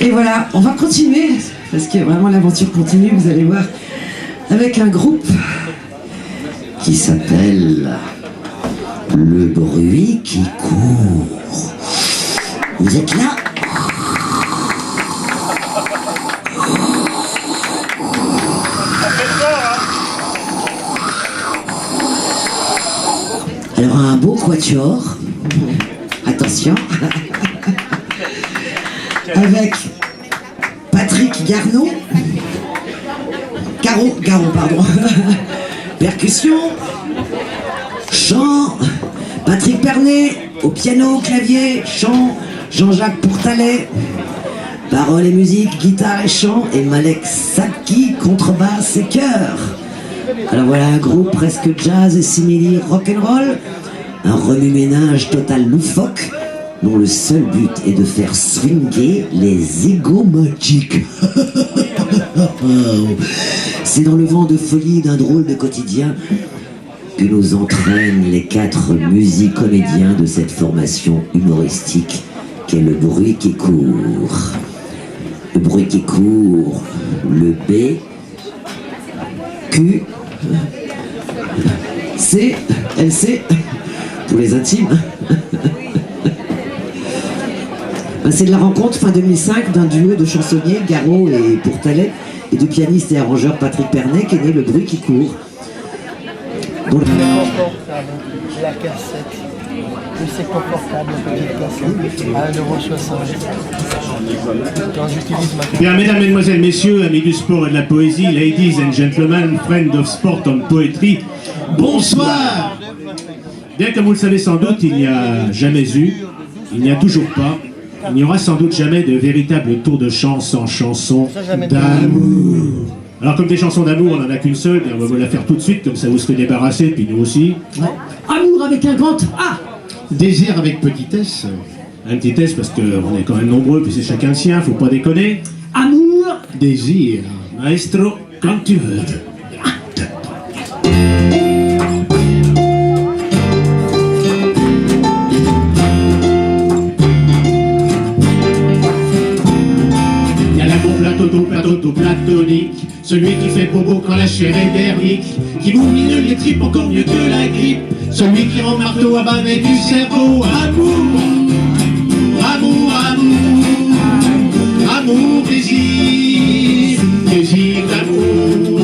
Et voilà, on va continuer, parce que vraiment l'aventure continue, vous allez voir, avec un groupe qui s'appelle Le Bruit qui court. Vous êtes là? Alors un beau quatuor, attention, avec Patrick Garneau, Garot, pardon, percussion, chant, Patrick Pernet, au piano, clavier, chant, Jean-Jacques Pourtalet, paroles et musique, guitare et chant, et Malek Sadki, contrebasse et chœur. Alors voilà un groupe presque jazz et simili rock'n'roll, un remue-ménage total loufoque, dont le seul but est de faire swinguer les égos magiques. C'est dans le vent de folie d'un drôle de quotidien que nous entraînent les 4 musicomédiens de cette formation humoristique qu'est Le Bruit qui court. Le Bruit qui court, le B, Q, C, LC, pour les intimes. C'est de la rencontre fin 2005 d'un duo de chansonniers, Garot et Pourtalet, et de pianistes et arrangeurs Patrick Pernet, qu'est né Le Bruit qui court. Donc... La cassette, c'est confortable, petite cassette, à 1,60 €. Quand j'utilise ma... Bien, mesdames, mesdemoiselles, messieurs, amis du sport et de la poésie, ladies and gentlemen, friends of sport and poetry, bonsoir. Bien, comme vous le savez sans doute, il n'y a jamais eu, il n'y a toujours pas, il n'y aura sans doute jamais de véritable tour de chant sans chanson d'amour. Alors comme des chansons d'amour, on n'en a qu'une seule, et on va vous la faire tout de suite, comme ça vous serez débarrassés, puis nous aussi. Ouais. Amour avec un grand A. Désir avec petit S. Un petit S parce qu'on est quand même nombreux, puis c'est chacun le sien, faut pas déconner. Amour. Désir. Maestro, quand tu veux. Platonique, celui qui fait bobo quand la chair est dernique, qui vous mine les tripes encore mieux que la grippe, celui qui rend marteau à baver du cerveau. Amour, amour, amour, amour, désir, désir d'amour.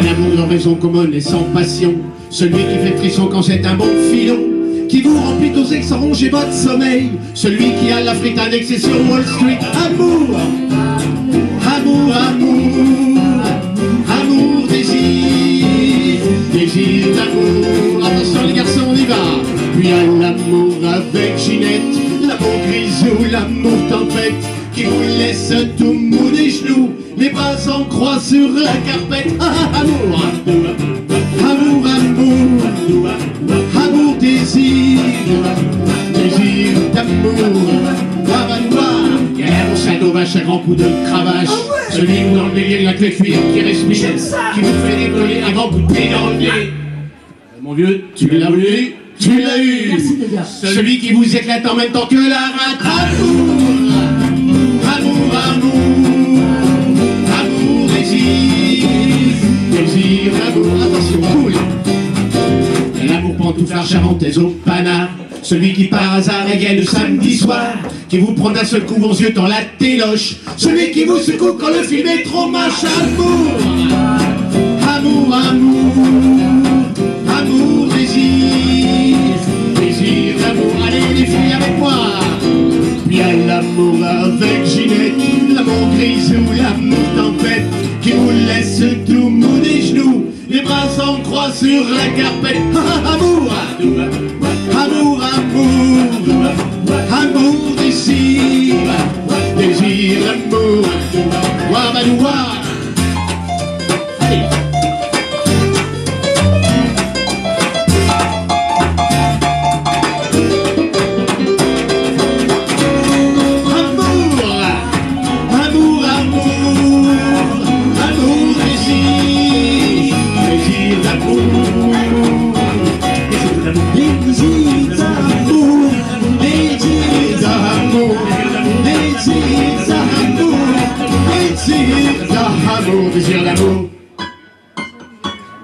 L'amour en raison commune et sans passion, celui qui fait frisson quand c'est un bon filon, qui vous remplit aux ex sans ronger votre sommeil, celui qui a la frite indexée sur Wall Street. Amour, amour, amour, amour, désir, désir d'amour. Attention les garçons, on y va. Puis à l'amour avec Ginette, l'amour grisou, l'amour tempête, qui vous laisse tout mou des genoux, les bras en croix sur la carpette. Amour, amour, amour, amour, désir, désir d'amour. Au shadow vache à grand coup de cravache, celui où dans le bélier la clé cuir qui respire, qui vous fait décoller un grand coup de pied dans le nez. Mon vieux, tu l'as eu, tu l'as eu. Merci les gars. Celui qui vous éclate en même temps que la rate. Amour, amour, amour, amour, désir, désir, amour. Attention, cool. L'amour pantouflard charentaise au panard, celui qui par hasard égaye le samedi soir, qui vous prend d'un seul coup vos yeux dans la téloche, celui qui vous secoue quand le film est trop moche. Amour, amour, amour, amour, désir, désir d'amour. Allez les filles avec moi. Puis à l'amour avec Ginette, l'amour gris ou l'amour tempête, qui vous laisse tout mou des genoux, les bras en croix sur la carpette. Amour, amour, amour, amour, désir, désir, amour, wabadoua. Allez. Les désir d'amour.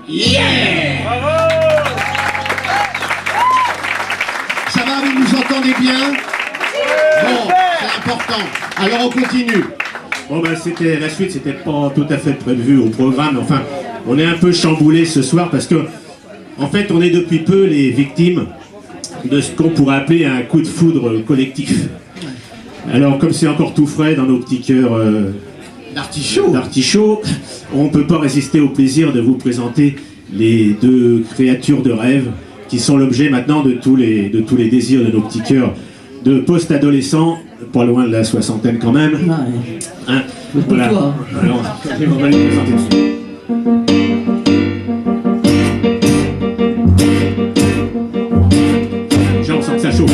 Yeah! Ça va, vous nous entendez bien? Bon, c'est important. Alors on continue. Bon ben c'était la suite, c'était pas tout à fait prévu au programme. Enfin, on est un peu chamboulé ce soir parce que, en fait, on est depuis peu les victimes de ce qu'on pourrait appeler un coup de foudre collectif. Alors, comme c'est encore tout frais dans nos petits cœurs d'artichaut, on ne peut pas résister au plaisir de vous présenter les deux créatures de rêve qui sont l'objet maintenant de tous les désirs de nos petits cœurs de post-adolescents, pas loin de la soixantaine quand même. Hein, voilà. Alors, on va les présenter dessus. Genre, on sent que ça chauffe.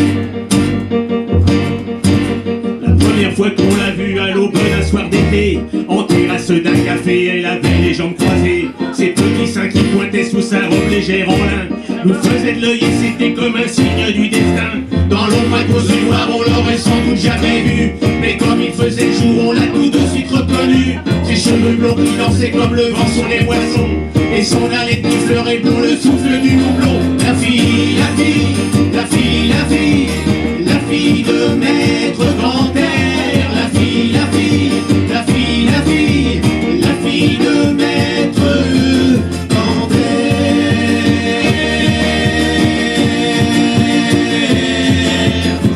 La première fois qu'on l'a vu à l'aube d'un soir d'été, en terrasse d'un café, elle avait les jambes croisées. Ses petits seins qui pointaient sous sa robe légère en lin nous faisaient de l'œil et c'était comme un signe du destin. Dans l'ombre à cause du noir, on l'aurait sans doute jamais vu, mais comme il faisait le jour, on l'a tout de suite reconnu. Ses cheveux blonds qui dansaient comme le vent sur les moissons, et son haleine qui fleurait pour le souffle du houblon. La fille, la fille, la fille, la fille, la fille de maître grand-père. La fille, la fille, la fille, la fille, la fille de maître grand-père.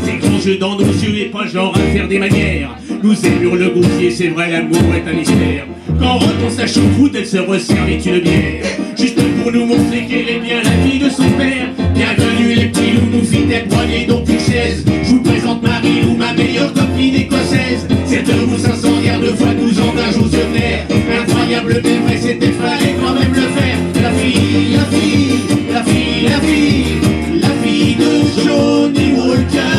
C'est grand jeu dans nos yeux et pas genre à faire des manières. Nous aimons le goussier, c'est vrai, l'amour est un mystère. Quand retombe sa choucroute, elle se resserre une bière, juste pour nous montrer qu'elle est bien la fille de son père. Bienvenue les petits loups, nous fit-elle poignée donc une chaise. Je vous présente Marie-Lou, ma meilleure copine écossaise. Cette rousse incendiaire de fois 12 ans d'un jour sur terre. Incroyable mais vrai, c'était fallait quand même le faire. La fille, la fille, la fille, la fille, la fille de Johnny Walker.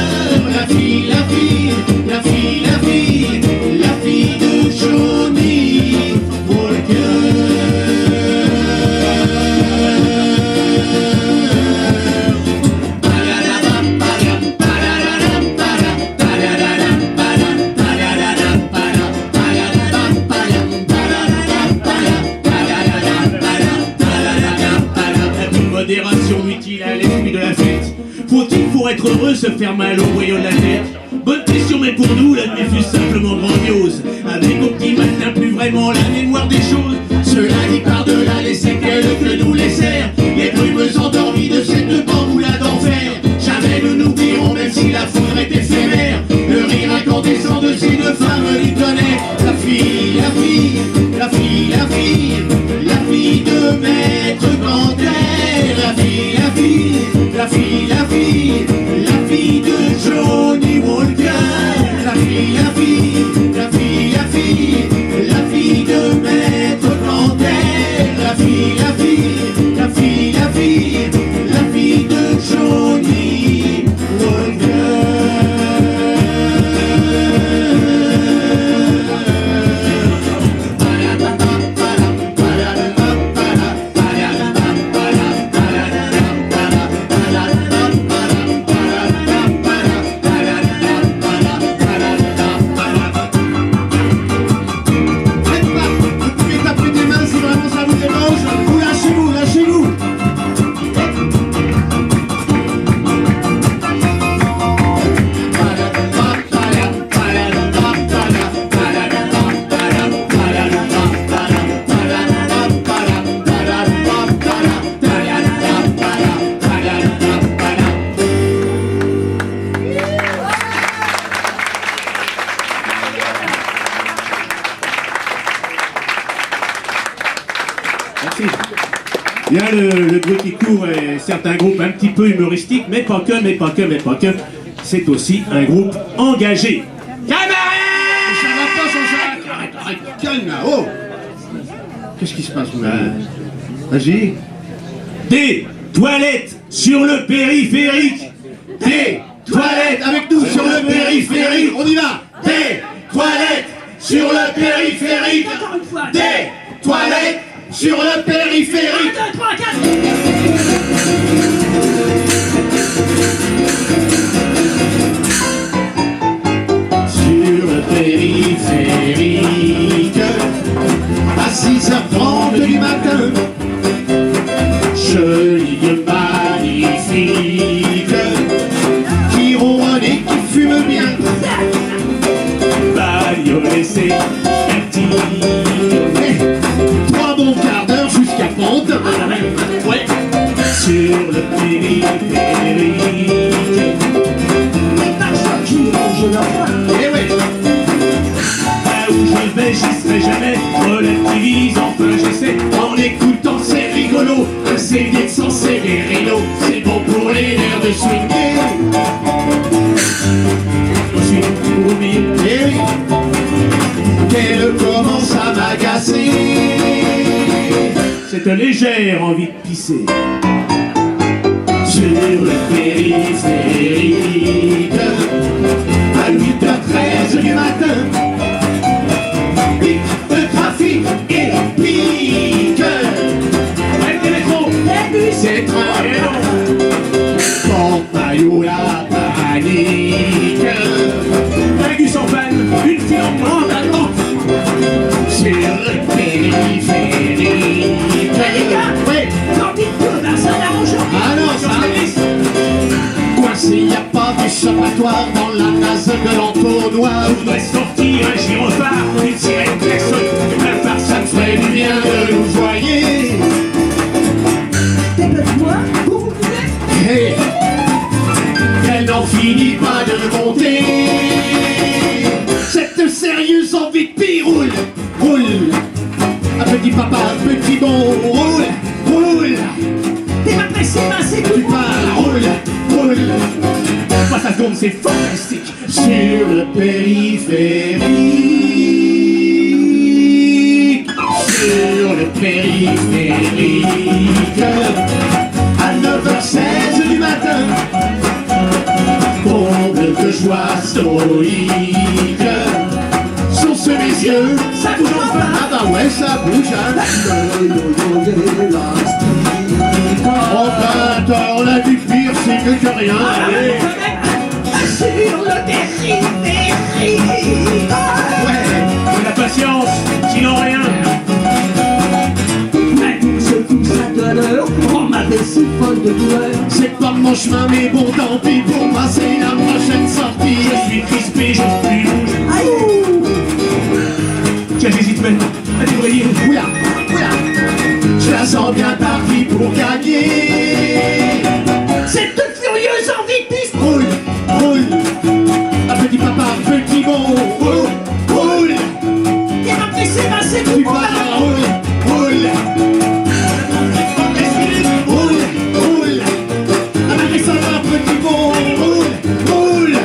La fille, la fille, la fille, la fille, la fille de Johnny Walker. Modération utile à l'esprit de la fête. Faut-il pour être heureux se faire mal au boyau de la tête? Bonne question mais pour nous la nuit fut simplement grandiose. Avec au petit matin plus vraiment la mémoire des choses. Cela dit par-delà les séquelles que nous laissèrent les brumes endormies de cette bamboula d'enfer. Jamais nous n'oublierons même si la foudre est éphémère le rire incandescent de ces deux femmes du tonnerre. La fille, la fille, la fille, la fille, la fille de maître grand-père. La fille, la fille, la fille, la fille, la fille de Johnny Walker. La fille, la fille, la fille, la fille, la fille de maître grand-père. La fille, la fille, la fille, la fille, la fille de Johnny Walker. Il y a le bruit qui court et certains groupes un petit peu humoristiques, mais pas que, mais pas que, mais pas que. C'est aussi un groupe engagé. Camarades! Ça va pas, Jean-Jacques! Arrête, calme là, oh! Qu'est-ce qui se passe, mon ami? Vas-y. Des toilettes sur le périphérique. Des toilettes Avec nous sur le périphérique, on y va! Des toilettes sur le périphérique. Des toilettes sur le périphérique. 1, 2, 3, 4. Sur le périphérique, assis c'est parti. Eh, 3 bons quarts d'heure jusqu'à Pente. Ouais, sur le périphérique. Eh ouais. Là où je vais, j'y serai jamais. Relativise, enfin j'essaie. En écoutant, c'est rigolo. Un CD de sens et des rideaux. C'est bon pour les nerfs de swinguer. Ensuite, pour oublier. Eh oui. Qu'elle commence à m'agacer. Cette légère envie de pisser. Sur le périphérique. À 8h13 du matin. Pic de trafic et pique. Avec des métros, C'est train. et non, Campagne la panique. avec du champagne, une file en moins. Sur le périphérique. Ouais. Ah non, ça coincé, y a pas d'échappatoire dans la case de l'entonnoir. Faudrait sortir un gyrophare, une sirène klaxonne, une phare, ça me ferait du bien de nous voyez. Hey. Elle n'en finit pas de monter. Cette sérieuse envie de pire roule, roule. Un petit papa, un petit bon, roule, roule. Tu parles, roule, roule. Pas sa seconde, c'est fantastique. Sur le périphérique. Sur le périphérique. À 9h16 du matin. Comble de joie stoïque. Sont-ce mes yeux? Ça bouge enfin. Ah bah ouais, ça bouge, hein. Oh bah, on a du pire, c'est que rien. Allez. Ouais. De la patience, sinon rien. C'est pas mon chemin, mais bon, tant pis pour passer la prochaine sortie. Je suis crispé, j'ose plus bouger. Tiens, j'hésite même à débrayer. Oula, oula, je la sens bien partie pour gagner. Cette furieuse envie de piste. Roule, roule, un petit papa, un petit bon, roule, roule. T'es pas pressé, c'est Tu tout. vas, roule, roule. Roule, roule, avec ça va, petit bon, roule, roule.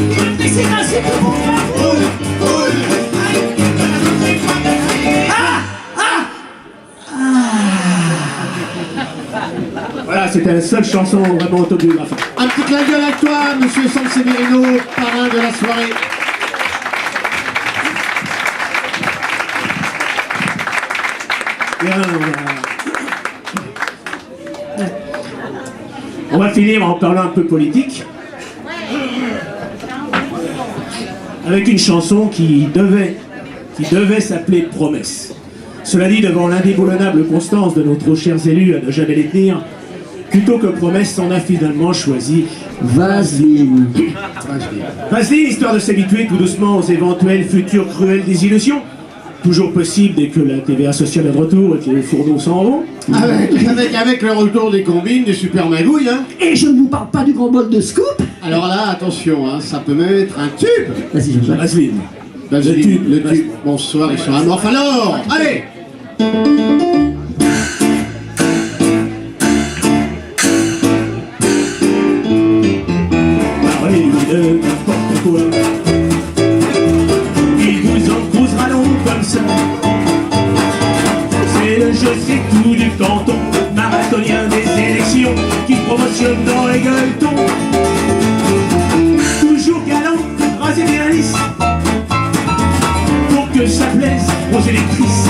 T'es pas pressé, c'est tout. Roule, roule. Voilà, c'était la seule chanson vraiment autobiographique. Un petit clin d'œil à toi, monsieur Sanseverino, parrain de la soirée. Bien, on va finir en parlant un peu politique. Avec une chanson qui devait s'appeler Promesse. Cela dit, devant l'indéboulonnable constance de nos trop chers élus à ne jamais les tenir, plutôt que Promesse, on a finalement choisi Vaseline. Vaseline, histoire de s'habituer tout doucement aux éventuelles futures cruelles désillusions. Toujours possible dès que la TVA sociale est de retour et que les fourneaux s'en vont. Avec le retour des combines, des super magouilles, hein. Et je ne vous parle pas du grand bol de scoop. Alors là, attention, hein, ça peut même être un tube. Vas-y, Jean-Jacques. Vaseline. Vas-y, Le tube, le tube. Vaseline. Bonsoir, ils sont amorphes alors. Allez. Parlez de n'importe quoi. Il vous en causera long comme ça. C'est le jeu, c'est tout du canton marathonien des élections qui promotionne dans les gueuletons. Toujours galant, rasé bien lisse, pour que ça plaise aux électrices.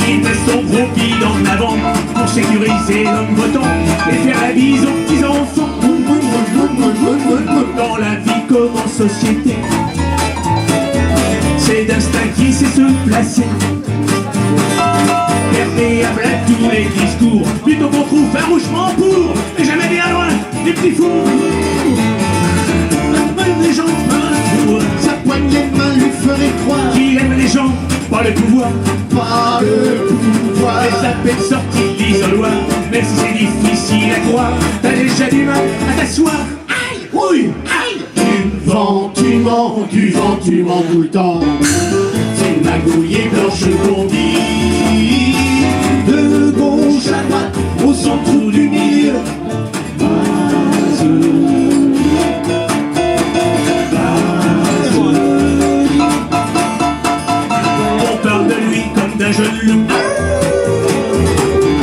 Il met son gros bide en avant pour sécuriser l'homme votant et faire la bise aux petits enfants. Dans la vie comme en société, c'est d'instinct qui sait se placer. Perméable à tous les discours, plutôt qu'on trouve farouchement pour, mais jamais bien loin des petits fous. Les gens prennent pour Sa poignée de main lui le pouvoir, pas le pouvoir. les appels sortis de l'isoloir, même si c'est difficile à croire, t'as déjà du mal à t'asseoir. Aïe, oui, aïe. Du vent tout le temps. C'est une magouille blanche qu'on dit. De gauche à droite, au centre ou du milieu. On parle de lui comme d'un jeune loup,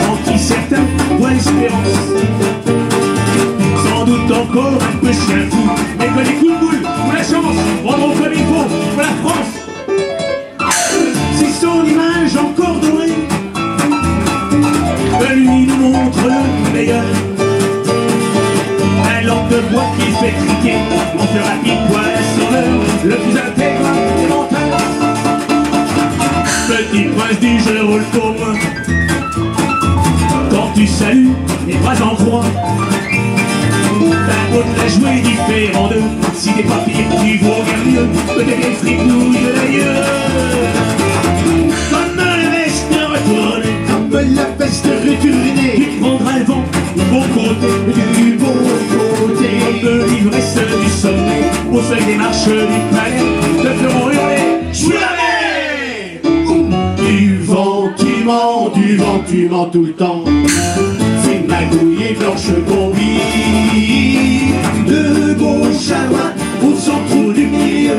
en qui certains voient l'espérance. Sans doute encore un peu chien fou, mais que les coups de boule ou la chance prendront comme il faut pour la France. C'est son image encore dorée que lui nous montre le meilleur. Un lampe de bois qui fait criquer, mon feu rapide voit la sauveur, le plus intègre des montagnes. Petit prince du jeu roule pour moi. Quand tu salues les bras en croix, t'as beau te la jouer différent d'eux. Si t'es pas pire, tu vaux bien mieux que des vieilles fripouilles de l'ailleurs. Comme la veste retournée, Comme la veste retournée. tu prendras le vent du bon côté, Du bon côté. de l'ivresse du sommet. Au seuil des marches du palais, te feront hurler, je suis la mer. Du vent tout le temps. C'est une magouille blanche qu'on vit. De gauche à droite, au centre ou du milieu.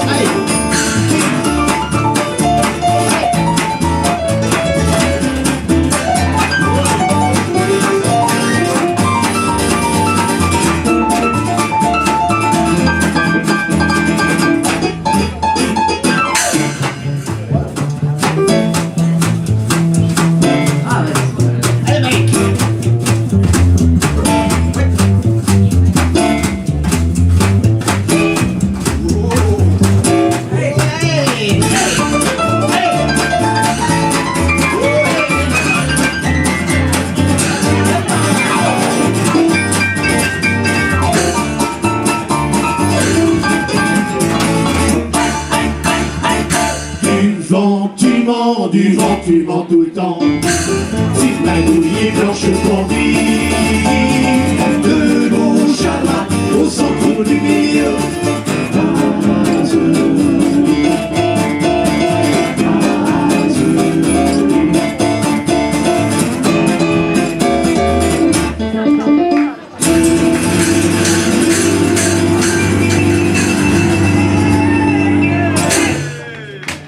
Allez. Du vent tout le temps. C'est une magouille blanche qu'on vit. De gauche à droite, au centre ou du milieu.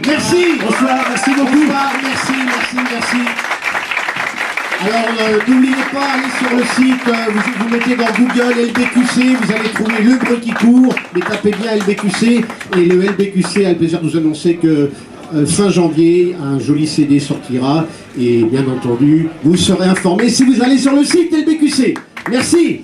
Merci. Bonsoir, merci beaucoup. Bonsoir, merci. Alors, n'oubliez pas, allez sur le site, vous mettez dans Google LBQC, vous allez trouver le bruit qui court, mais tapez bien LBQC, et le LBQC a le plaisir de vous annoncer que fin janvier, un joli CD sortira, et bien entendu, vous serez informés si vous allez sur le site LBQC. Merci.